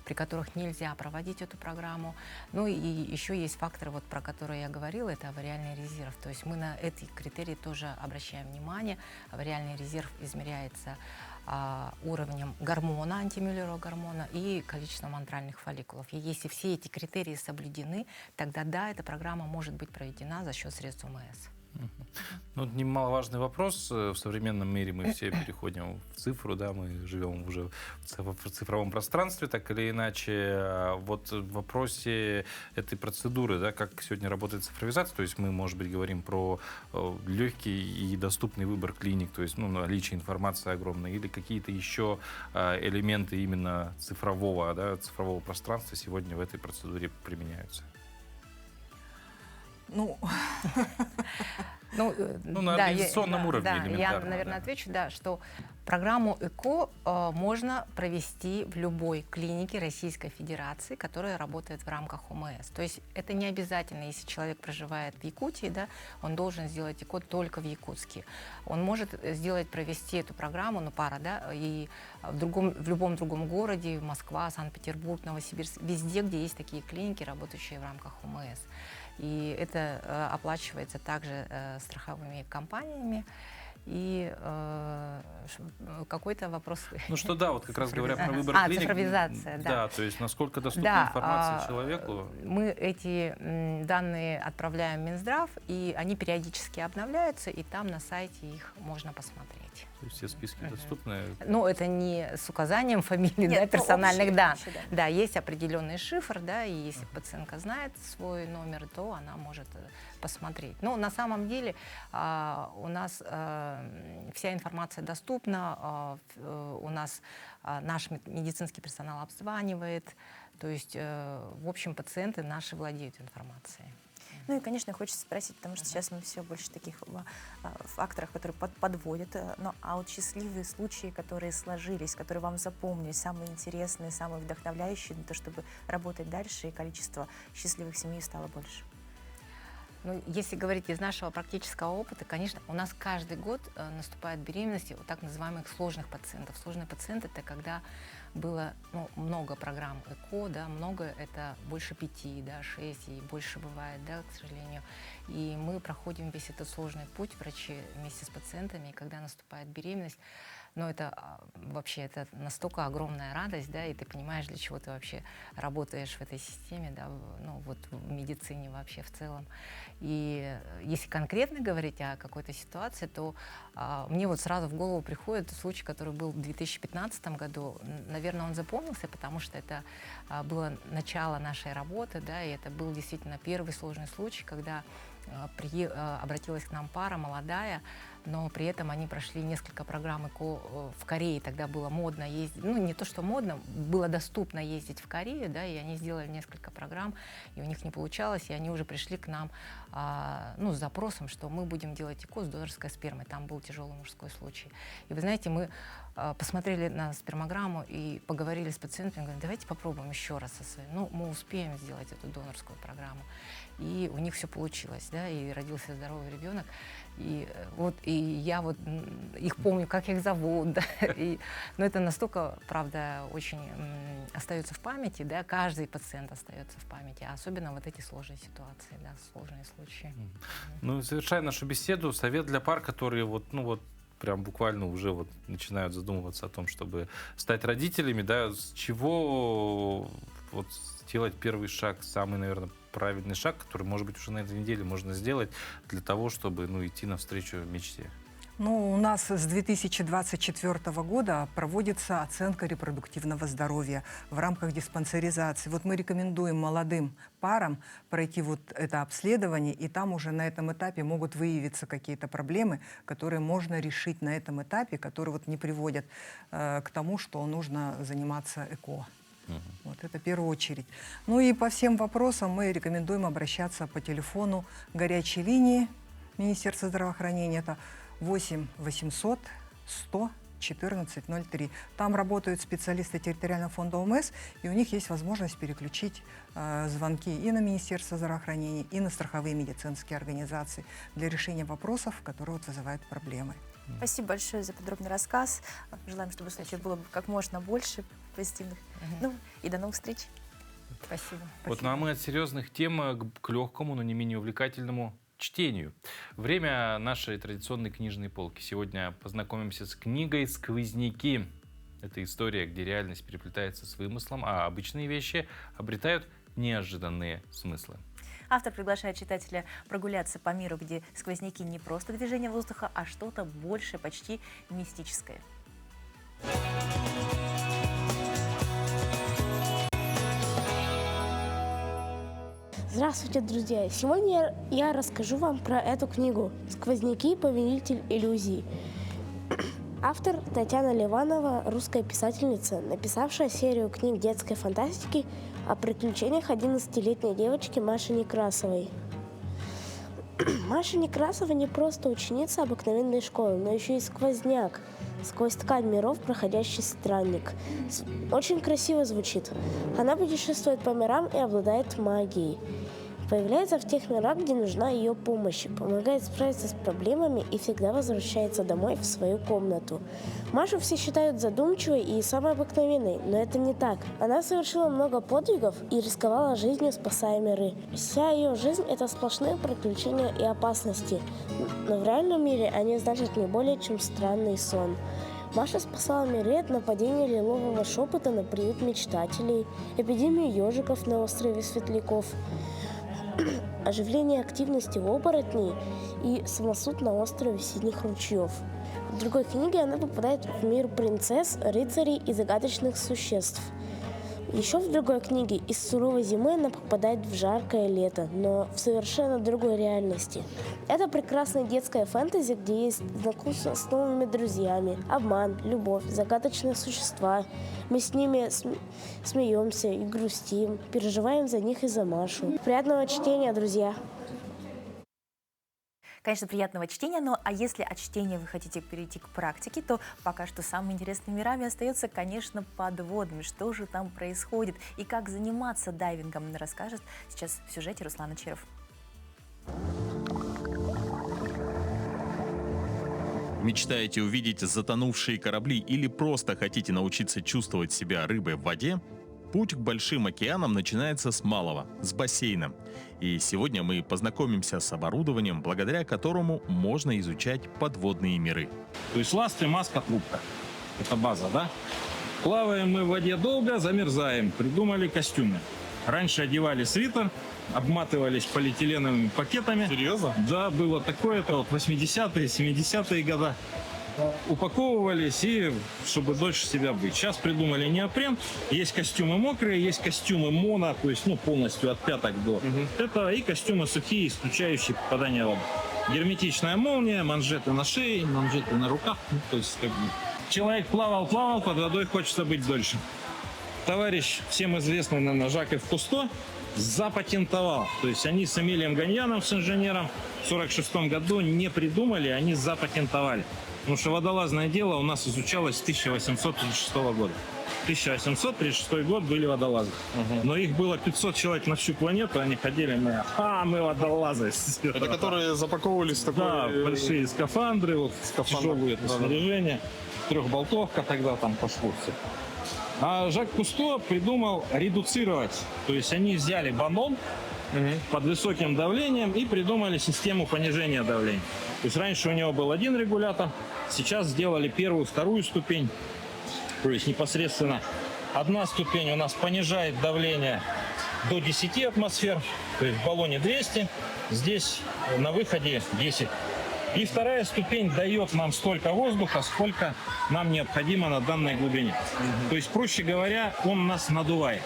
при которых нельзя проводить эту программу. Ну и еще есть факторы, вот, про которые я говорила, это авариальный резерв, то есть мы на эти критерии тоже обращаем внимание. Авариальный резерв измеряется уровнем гормона, антимюллерового гормона и количеством антральных фолликулов. И если все эти критерии соблюдены, тогда да, эта программа может быть проведена за счет средств ОМС. Ну, немаловажный вопрос. В современном мире мы все переходим в цифру, да, мы живем уже в цифровом пространстве, так или иначе. Вот в вопросе этой процедуры, да, как сегодня работает цифровизация, то есть мы, может быть, говорим про легкий и доступный выбор клиник, то есть, ну, наличие информации огромной, или какие-то еще элементы именно цифрового, да, цифрового пространства сегодня в этой процедуре применяются? Ну, на организационном уровне да, элементарно. Я, наверное, отвечу, да, что Программу ЭКО можно провести в любой клинике Российской Федерации, которая работает в рамках ОМС. То есть это не обязательно, если человек проживает в Якутии, да, он должен сделать ЭКО только в Якутске. Он может провести эту программу, пара, да, и в любом другом городе, Москва, Санкт-Петербург, Новосибирск, везде, где есть такие клиники, работающие в рамках ОМС. И это оплачивается также страховыми компаниями. И какой-то вопрос... Ну что да, вот как раз говоря про выбор клиник. Цифровизация, да. Да, то есть насколько доступна информация человеку. Мы эти данные отправляем в Минздрав, и они периодически обновляются, и там на сайте их можно посмотреть. То есть все списки доступны? Ну, это не с указанием фамилий, да, персональных данных. Да, есть определенный шифр, да, и если пациентка знает свой номер, то она может посмотреть. Но на самом деле у нас вся информация доступна, у нас наш медицинский персонал обзванивает, то есть, в общем, пациенты наши владеют информацией. Ну и, конечно, хочется спросить, потому что сейчас мы все больше таких факторов, которые подводят. А вот счастливые случаи, которые сложились, которые вам запомнились, самые интересные, самые вдохновляющие на то, чтобы работать дальше, и количество счастливых семей стало больше? Ну, если говорить из нашего практического опыта, конечно, у нас каждый год наступает беременность у так называемых сложных пациентов. Сложный пациент — это когда было много программ ЭКО, да, много — это больше 5, да, 6 и больше бывает, да, к сожалению. И мы проходим весь этот сложный путь, врачи вместе с пациентами, и когда наступает беременность, это вообще это настолько огромная радость, да, и ты понимаешь, для чего ты вообще работаешь в этой системе, да, в медицине вообще в целом. И если конкретно говорить о какой-то ситуации, то мне сразу в голову приходит случай, который был в 2015 году. Наверное, он запомнился, потому что это было начало нашей работы, да, и это был действительно первый сложный случай, когда обратилась к нам пара молодая, но при этом они прошли несколько программ ЭКО в Корее. Тогда было модно ездить, не то что модно, было доступно ездить в Корею, да, и они сделали несколько программ, и у них не получалось, и они уже пришли к нам с запросом, что мы будем делать ЭКО с донорской спермой. Там был тяжелый мужской случай. И вы знаете, мы посмотрели на спермограмму и поговорили с пациентами, говорим, давайте попробуем еще раз со своей. Мы успеем сделать эту донорскую программу. И у них все получилось, да, и родился здоровый ребенок. И я их помню, как их зовут, да, но это настолько, правда, очень остается в памяти, да, каждый пациент остается в памяти, а особенно эти сложные ситуации, да, сложные случаи. Завершая нашу беседу, совет для пар, которые прям буквально уже начинают задумываться о том, чтобы стать родителями, да, с чего сделать первый шаг, самый, наверное, правильный шаг, который, может быть, уже на этой неделе можно сделать для того, чтобы идти навстречу мечте? У нас с 2024 года проводится оценка репродуктивного здоровья в рамках диспансеризации. Мы рекомендуем молодым парам пройти это обследование, и там уже на этом этапе могут выявиться какие-то проблемы, которые можно решить на этом этапе, которые не приводят к тому, что нужно заниматься ЭКО. Это в первую очередь. И по всем вопросам мы рекомендуем обращаться по телефону горячей линии Министерства здравоохранения. Это 8 800 100 14 03. Там работают специалисты территориального фонда ОМС, и у них есть возможность переключить звонки и на Министерство здравоохранения, и на страховые медицинские организации для решения вопросов, которые вызывают проблемы. Спасибо большое за подробный рассказ. Желаем, чтобы случаев было как можно больше позитивных. И до новых встреч. Спасибо. А мы от серьезных тем к легкому, но не менее увлекательному чтению. Время нашей традиционной книжной полки. Сегодня познакомимся с книгой «Сквозняки». Это история, где реальность переплетается с вымыслом, а обычные вещи обретают неожиданные смыслы. Автор приглашает читателя прогуляться по миру, где сквозняки не просто движение воздуха, а что-то большее, почти мистическое. Здравствуйте, друзья! Сегодня я расскажу вам про эту книгу «Сквозняки. Повелитель иллюзий». Автор Татьяна Ливанова, русская писательница, написавшая серию книг детской фантастики о приключениях 11-летней девочки Маши Некрасовой. Маша Некрасова не просто ученица обыкновенной школы, но еще и сквозняк. Сквозь ткань миров проходящий странник. Очень красиво звучит. Она путешествует по мирам и обладает магией. Появляется в тех мирах, где нужна ее помощь, помогает справиться с проблемами и всегда возвращается домой в свою комнату. Машу все считают задумчивой и самой обыкновенной, но это не так. Она совершила много подвигов и рисковала жизнью, спасая миры. Вся ее жизнь – это сплошные приключения и опасности, но в реальном мире они значат не более чем странный сон. Маша спасала миры от нападения лилового шепота на приют мечтателей, эпидемию ежиков на острове Светляков, оживление активности оборотней и самосуд на острове Синих ручьев. В другой книге она попадает в мир принцесс, рыцарей и загадочных существ. Еще в другой книге из суровой зимы она попадает в жаркое лето, но в совершенно другой реальности. Это прекрасная детская фэнтези, где есть знакомство с новыми друзьями, обман, любовь, загадочные существа. Мы с ними смеемся и грустим, переживаем за них и за Машу. Приятного чтения, друзья! Конечно, приятного чтения, но а если от чтения вы хотите перейти к практике, то пока что самыми интересными мирами остается, конечно, подводными. Что же там происходит и как заниматься дайвингом, расскажет сейчас в сюжете Руслан Очеров. Мечтаете увидеть затонувшие корабли или просто хотите научиться чувствовать себя рыбой в воде? Путь к большим океанам начинается с малого, с бассейна. И сегодня мы познакомимся с оборудованием, благодаря которому можно изучать подводные миры. То есть ласты, маска, трубка. Это база, да? Плаваем мы в воде долго, замерзаем. Придумали костюмы. Раньше одевали свитер, обматывались полиэтиленовыми пакетами. Серьезно? Да, было такое. Это вот 80-е, 70-е годы. Упаковывались, и чтобы дольше себя быть. Сейчас придумали неопрен. Есть костюмы мокрые, есть костюмы моно, то есть полностью от пяток до. Это и костюмы сухие, исключающие попадание воды. Герметичная молния, манжеты на шее, манжеты на руках. То есть человек плавал, под водой хочется быть дольше. Товарищ, всем известный, наверное, Жак-Ив Кусто, запатентовал. То есть они с Эмилием Ганьяном, с инженером, в 1946 году не придумали, они запатентовали. Потому что водолазное дело у нас изучалось с 1836 года. 1836 год были водолазы. Но их было 500 человек на всю планету, они ходили, мы водолазы. Это которые запаковывались в такой... Да, большие скафандры, вот, тяжелые снаряжение, трехболтовка тогда там пошло все. А Жак Кусто придумал редуцировать. То есть они взяли банон под высоким давлением и придумали систему понижения давления. То есть раньше у него был один регулятор, сейчас сделали первую, вторую ступень. То есть непосредственно одна ступень у нас понижает давление до 10 атмосфер, то есть в баллоне 200, здесь на выходе 10. И вторая ступень дает нам столько воздуха, сколько нам необходимо на данной глубине. То есть, проще говоря, он нас надувает.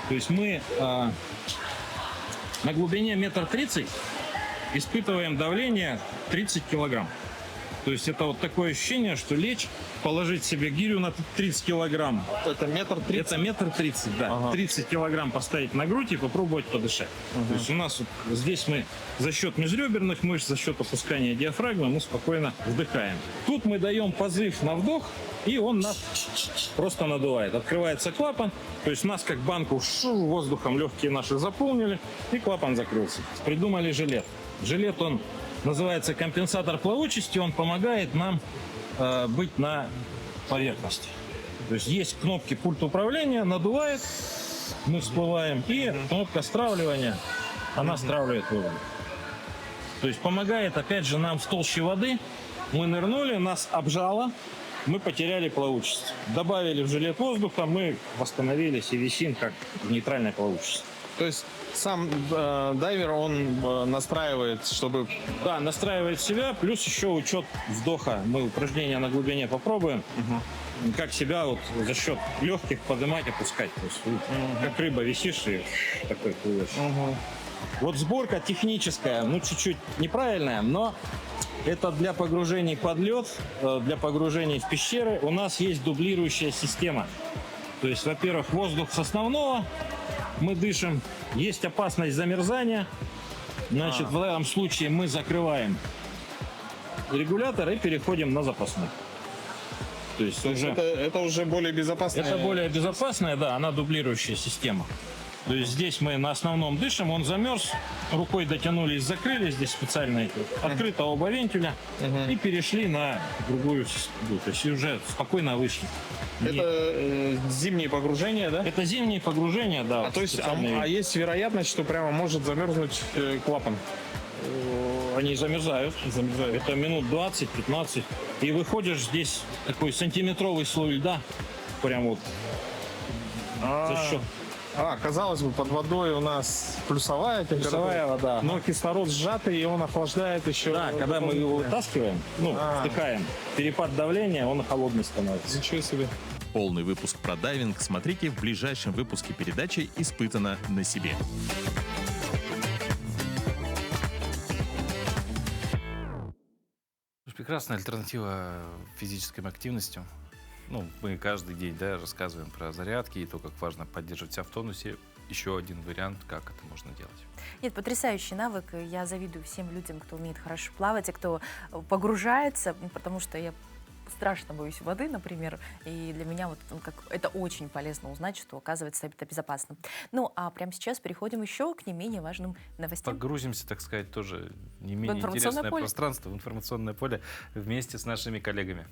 То есть мы на глубине 1,30 м испытываем давление 30 килограмм. То есть это вот такое ощущение, что лечь, положить себе гирю на 30 килограмм. Это 1,30 м? Это 1,30 м, да. Ага. 30 килограмм поставить на грудь и попробовать подышать. То есть у нас вот здесь мы за счет межреберных мышц, за счет опускания диафрагмы мы спокойно вдыхаем. Тут мы даем позыв на вдох, и он нас просто надувает. Открывается клапан, то есть нас как банку воздухом легкие наши заполнили, и клапан закрылся. Придумали жилет. Жилет, он называется компенсатор плавучести, он помогает нам быть на поверхности. То есть есть кнопки пульт управления, надувает, мы всплываем, и кнопка стравливания, она стравливает воду. То есть помогает, опять же, нам в толще воды. Мы нырнули, нас обжало, мы потеряли плавучесть. Добавили в жилет воздуха, мы восстановились и висим как в нейтральной плавучести. То есть сам дайвер, он настраивает, чтобы... Да, настраивает себя, плюс еще учет вдоха. Мы упражнения на глубине попробуем. Как себя вот за счет легких поднимать, опускать. То есть, как рыба висишь и такой плывешь. Вот сборка техническая, чуть-чуть неправильная, но это для погружений под лед, для погружений в пещеры у нас есть дублирующая система. То есть, во-первых, воздух с основного мы дышим, есть опасность замерзания, Значит, в этом случае мы закрываем регулятор и переходим на запасной. То есть это уже более безопасная. Это более безопасная, да, она дублирующая система. То есть здесь мы на основном дышим, он замерз, рукой дотянулись, закрыли, здесь специально открыто оба вентиля и перешли на другую систему. То есть уже спокойно вышли. Это зимние погружения, да? Это зимние погружения, да. То есть, есть вероятность, что прямо может замерзнуть клапан? Они замерзают. Это минут 20-15. И выходишь, здесь такой сантиметровый слой льда. Прям вот за счет. Казалось бы, под водой у нас плюсовая температура. Плюсовая вода. Но кислород сжатый, и он охлаждает еще. Да, когда мы его вытаскиваем, втыкаем, перепад давления, он холодный становится. Ничего себе. Полный выпуск про дайвинг смотрите в ближайшем выпуске передачи «Испытано на себе». Прекрасная альтернатива физической активности. Мы каждый день рассказываем про зарядки и то, как важно поддерживать себя в тонусе. Еще один вариант, как это можно делать. Нет, потрясающий навык. Я завидую всем людям, кто умеет хорошо плавать и кто погружается, потому что я страшно боюсь воды, например, и для меня это очень полезно узнать, что, оказывается, это безопасно. А прямо сейчас переходим еще к не менее важным новостям. Погрузимся, так сказать, тоже не менее интересное пространство, в информационное поле вместе с нашими коллегами.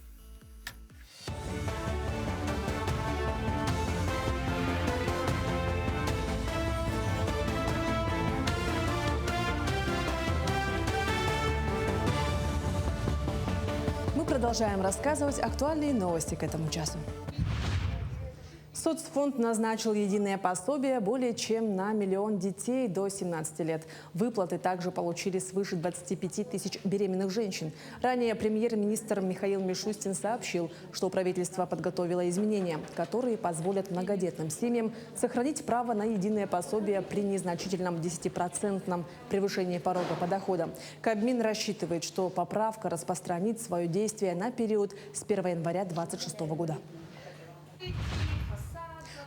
Продолжаем рассказывать актуальные новости к этому часу. Соцфонд назначил единое пособие более чем на 1 миллион детей до 17 лет. Выплаты также получили свыше 25 тысяч беременных женщин. Ранее премьер-министр Михаил Мишустин сообщил, что правительство подготовило изменения, которые позволят многодетным семьям сохранить право на единое пособие при незначительном 10% превышении порога подохода. Кабмин рассчитывает, что поправка распространит свое действие на период с 1 января 2026 года.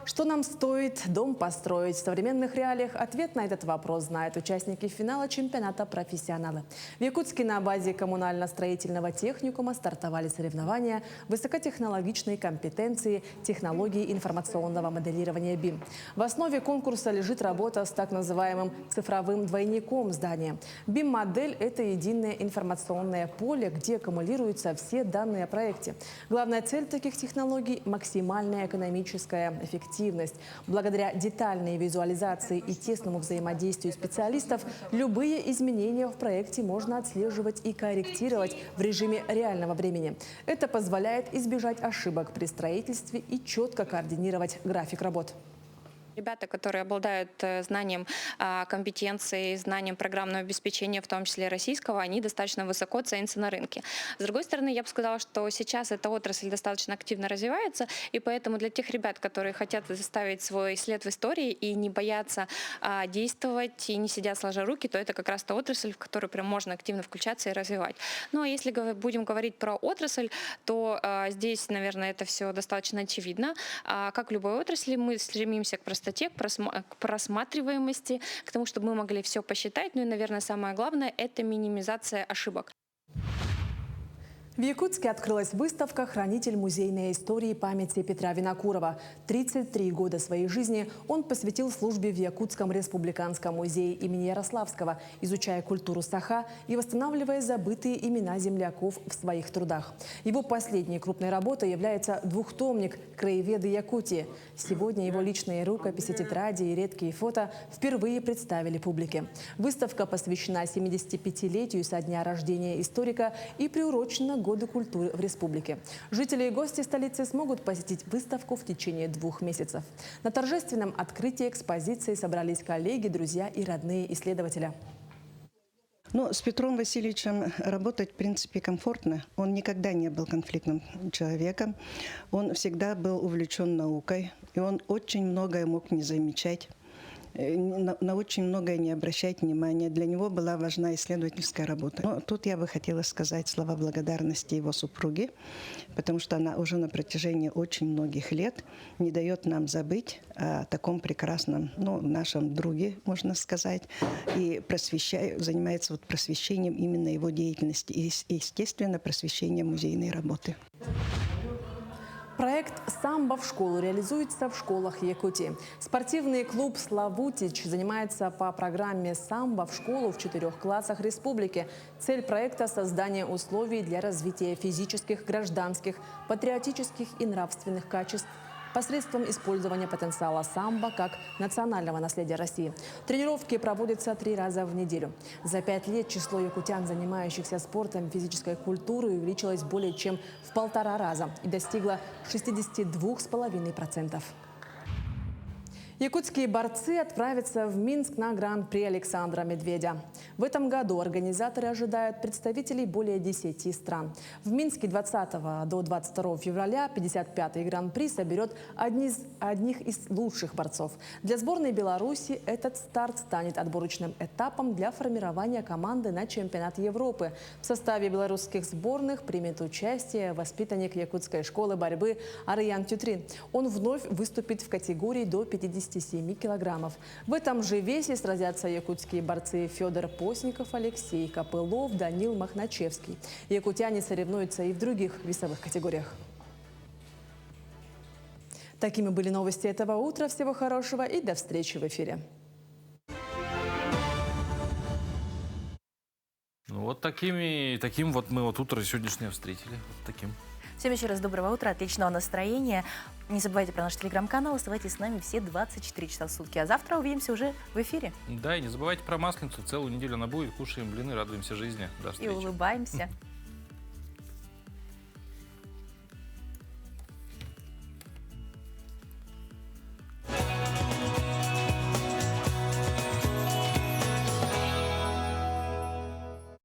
Что нам стоит дом построить в современных реалиях? Ответ на этот вопрос знают участники финала чемпионата «Профессионалы». В Якутске на базе коммунально-строительного техникума стартовали соревнования высокотехнологичной компетенции технологии информационного моделирования БИМ. В основе конкурса лежит работа с так называемым цифровым двойником здания. БИМ-модель – это единое информационное поле, где аккумулируются все данные о проекте. Главная цель таких технологий – максимальная экономическая эффективность. Благодаря детальной визуализации и тесному взаимодействию специалистов любые изменения в проекте можно отслеживать и корректировать в режиме реального времени. Это позволяет избежать ошибок при строительстве и четко координировать график работ. Ребята, которые обладают знанием компетенции, знанием программного обеспечения, в том числе российского, они достаточно высоко ценятся на рынке. С другой стороны, я бы сказала, что сейчас эта отрасль достаточно активно развивается, и поэтому для тех ребят, которые хотят заставить свой след в истории и не боятся действовать, и не сидят сложа руки, то это как раз та отрасль, в которую прям можно активно включаться и развивать. Ну а если будем говорить про отрасль, то здесь, наверное, это все достаточно очевидно. Как в любой отрасли, мы стремимся к простоте, к просматриваемости, к тому, чтобы мы могли все посчитать. Ну и, наверное, самое главное – это минимизация ошибок. В Якутске открылась выставка «Хранитель музейной истории памяти Петра Винокурова». 33 года своей жизни он посвятил службе в Якутском республиканском музее имени Ярославского, изучая культуру саха и восстанавливая забытые имена земляков в своих трудах. Его последней крупной работой является двухтомник «Краеведы Якутии». Сегодня его личные рукописи, тетради и редкие фото впервые представили публике. Выставка посвящена 75-летию со дня рождения историка и приурочена Году культуры в республике. Жители и гости столицы смогут посетить выставку в течение 2 месяцев. На торжественном открытии экспозиции собрались коллеги, друзья и родные исследователя. С Петром Васильевичем работать, в принципе, комфортно. Он никогда не был конфликтным человеком. Он всегда был увлечен наукой. И он очень многое мог не замечать. на очень многое не обращать внимания. Для него была важна исследовательская работа. Но тут я бы хотела сказать слова благодарности его супруге, потому что она уже на протяжении очень многих лет не дает нам забыть о таком прекрасном, нашем друге, можно сказать, и занимается просвещением именно его деятельности и, естественно, просвещением музейной работы. Проект «Самбо в школу» реализуется в школах Якутии. Спортивный клуб «Славутич» занимается по программе «Самбо в школу» в 4 классах республики. Цель проекта – создание условий для развития физических, гражданских, патриотических и нравственных качеств посредством использования потенциала самбо как национального наследия России. Тренировки проводятся 3 раза в неделю. За 5 лет число якутян, занимающихся спортом физической культурой, увеличилось более чем в 1,5 раза и достигло 62,5%. Якутские борцы отправятся в Минск на Гран-при Александра Медведя. В этом году организаторы ожидают представителей более 10 стран. В Минске 20 до 22 февраля 55-й Гран-при соберет одних из лучших борцов. Для сборной Беларуси этот старт станет отборочным этапом для формирования команды на чемпионат Европы. В составе белорусских сборных примет участие воспитанник якутской школы борьбы Ариян Тютрин. Он вновь выступит в категории до 57 килограммов. В этом же весе сразятся якутские борцы Федор Постников, Алексей Копылов, Данил Махначевский. Якутяне соревнуются и в других весовых категориях. Такими были новости этого утра. Всего хорошего и до встречи в эфире. Таким вот мы утро сегодняшнее встретили. Вот таким. Всем еще раз доброго утра, отличного настроения. Не забывайте про наш телеграм-канал, оставайтесь с нами все 24 часа в сутки. А завтра увидимся уже в эфире. Да, и не забывайте про Масленицу. Целую неделю она будет. Кушаем блины, радуемся жизни. До встречи. И улыбаемся.